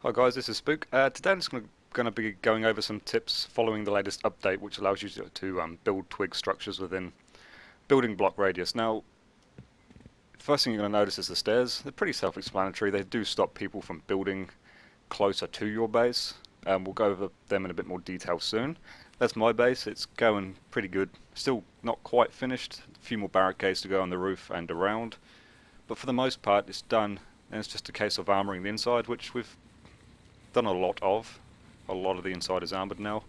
Hi guys, this is Spook. Today I'm just going to be going over some tips following the latest update, which allows you to build twig structures within building block radius. Now, first thing you're going to notice is the stairs. They're pretty self-explanatory. They do stop people from building closer to your base. We'll go over them in a bit more detail soon. That's my base. It's going pretty good. Still not quite finished. A few more barricades to go on the roof and around. But for the most part, it's done. And it's just a case of armoring the inside, which we've done a lot of. A lot of the inside is armoured now,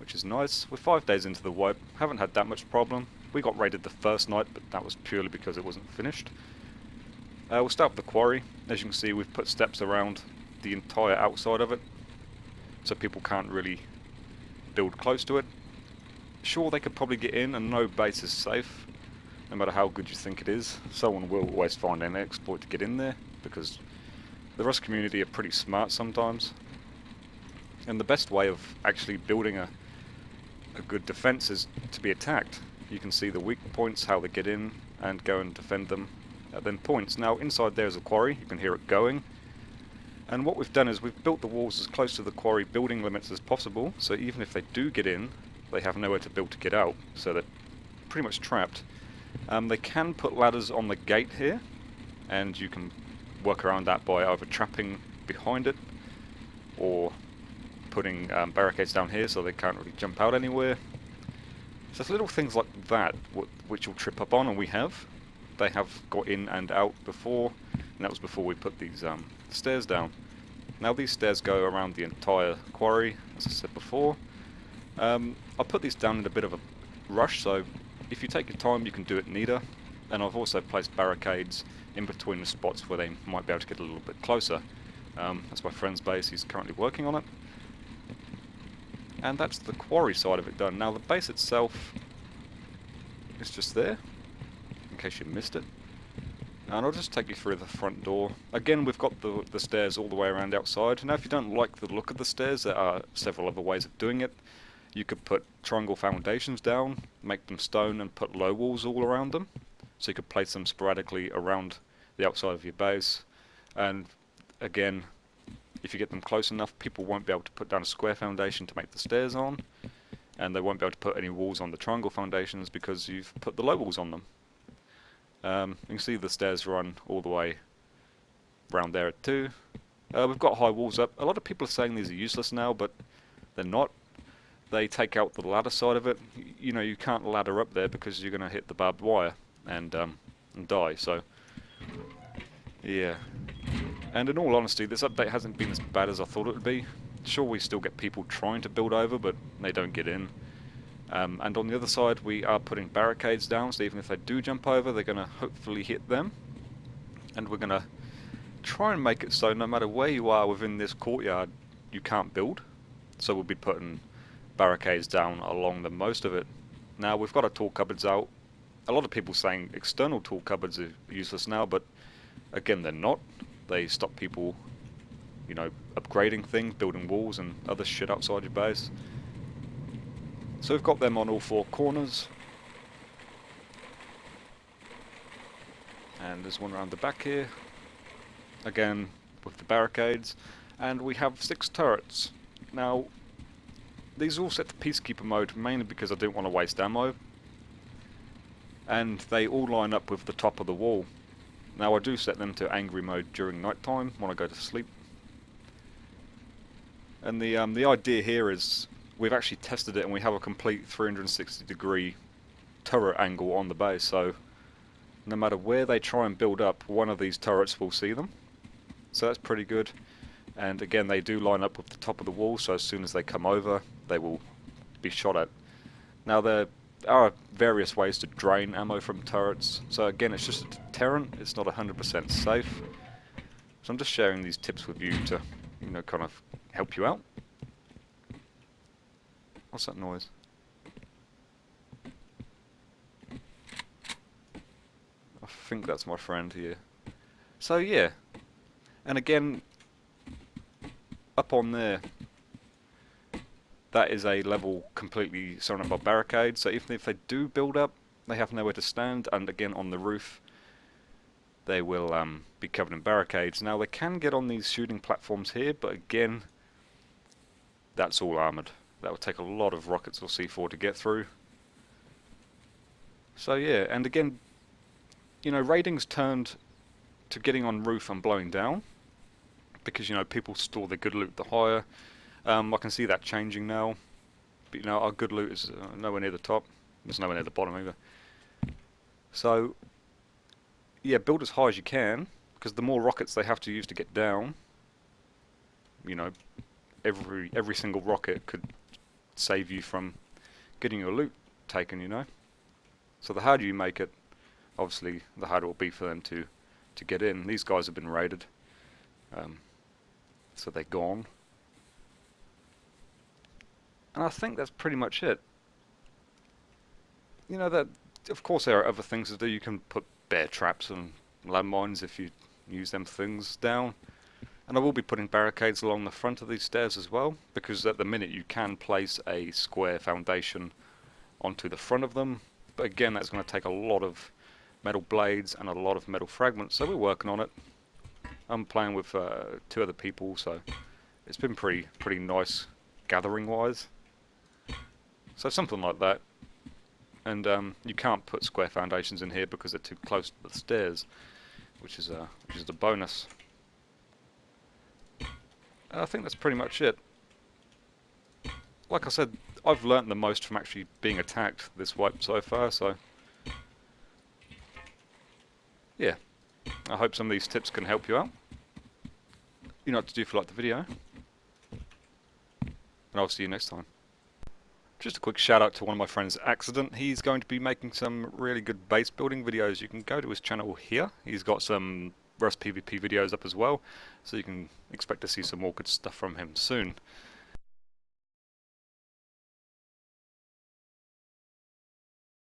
which is nice. We're 5 days into the wipe, haven't had that much problem. We got raided the first night, but that was purely because it wasn't finished. We'll start with the quarry. As you can see, we've put steps around the entire outside of it, so people can't really build close to it. Sure, they could probably get in, and no base is safe, no matter how good you think it is. Someone will always find an exploit to get in there, because the Rust community are pretty smart sometimes. And the best way of actually building a good defense is to be attacked. You can see the weak points, how they get in, and go and defend them at them points. Now inside there is a quarry, you can hear it going. And what we've done is we've built the walls as close to the quarry building limits as possible, so even if they do get in, they have nowhere to build to get out, so they're pretty much trapped. They can put ladders on the gate here, and you can work around that by either trapping behind it or putting barricades down here so they can't really jump out anywhere. So it's little things like that which you'll trip up on, and we have. They have got in and out before, and that was before we put these stairs down. Now these stairs go around the entire quarry, as I said before. I'll put these down in a bit of a rush, so if you take your time you can do it neater. And I've also placed barricades in between the spots where they might be able to get a little bit closer. That's my friend's base, he's currently working on it. And that's the quarry side of it done. Now the base itself is just there, in case you missed it. And I'll just take you through the front door. Again, we've got the stairs all the way around outside. Now if you don't like the look of the stairs, there are several other ways of doing it. You could put triangle foundations down, make them stone, and put low walls all around them. So you could place them sporadically around the outside of your base. And again, if you get them close enough, people won't be able to put down a square foundation to make the stairs on, and they won't be able to put any walls on the triangle foundations because you've put the low walls on them. You can see the stairs run all the way around there too. We've got high walls up. A lot of people are saying these are useless now, but they're not. They take out the ladder side of it. You know, you can't ladder up there because you're going to hit the barbed wire and die. So, yeah. And in all honesty, this update hasn't been as bad as I thought it would be. Sure, we still get people trying to build over, but they don't get in. And on the other side, we are putting barricades down, so even if they do jump over, they're going to hopefully hit them. And we're going to try and make it so no matter where you are within this courtyard, you can't build. So we'll be putting barricades down along the most of it. Now, we've got our tool cupboards out. A lot of people saying external tool cupboards are useless now, but again, they're not. They stop people, you know, upgrading things, building walls and other shit outside your base. So we've got them on all four corners. And there's one around the back here. Again, with the barricades. And we have 6 turrets. Now, these are all set to Peacekeeper mode, mainly because I didn't want to waste ammo. And they all line up with the top of the wall. Now I do set them to angry mode during night time when I go to sleep. And the idea here is we've actually tested it and we have a complete 360-degree turret angle on the base, so no matter where they try and build up, one of these turrets will see them. So that's pretty good. And again, they do line up with the top of the wall, so as soon as they come over, they will be shot at. Now there are various ways to drain ammo from turrets, so again it's just a deterrent, it's not 100% safe. So I'm just sharing these tips with you to, you know, kind of help you out. What's that noise? I think that's my friend here. So yeah, and again, up on there, that is a level completely surrounded by barricades, so even if they do build up, they have nowhere to stand. And again, on the roof, they will be covered in barricades. Now they can get on these shooting platforms here, but again, that's all armoured. That would take a lot of rockets or C4 to get through. So yeah, and again, you know, raiding's turned to getting on roof and blowing down, because, you know, people store their good loot the higher. I can see that changing now, but, you know, our good loot is nowhere near the top. It's nowhere near the bottom either. So yeah, build as high as you can, because the more rockets they have to use to get down, you know, every single rocket could save you from getting your loot taken, you know. So the harder you make it, obviously the harder it will be for them to get in. These guys have been raided, so they're gone. And I think that's pretty much it. You know, that of course there are other things to do. You can put bear traps and landmines if you use them things down. And I will be putting barricades along the front of these stairs as well, because at the minute you can place a square foundation onto the front of them. But again, that's going to take a lot of metal blades and a lot of metal fragments, so we're working on it. I'm playing with 2 other people, so it's been pretty nice gathering wise. So something like that. And you can't put square foundations in here because they're too close to the stairs, which is the bonus. I think that's pretty much it. Like I said, I've learnt the most from actually being attacked this wipe so far, so yeah. I hope some of these tips can help you out. You know what to do if you like the video, and I'll see you next time. Just a quick shout out to one of my friends, Accident. He's going to be making some really good base building videos. You can go to his channel here. He's got some Rust PvP videos up as well, so you can expect to see some more good stuff from him soon.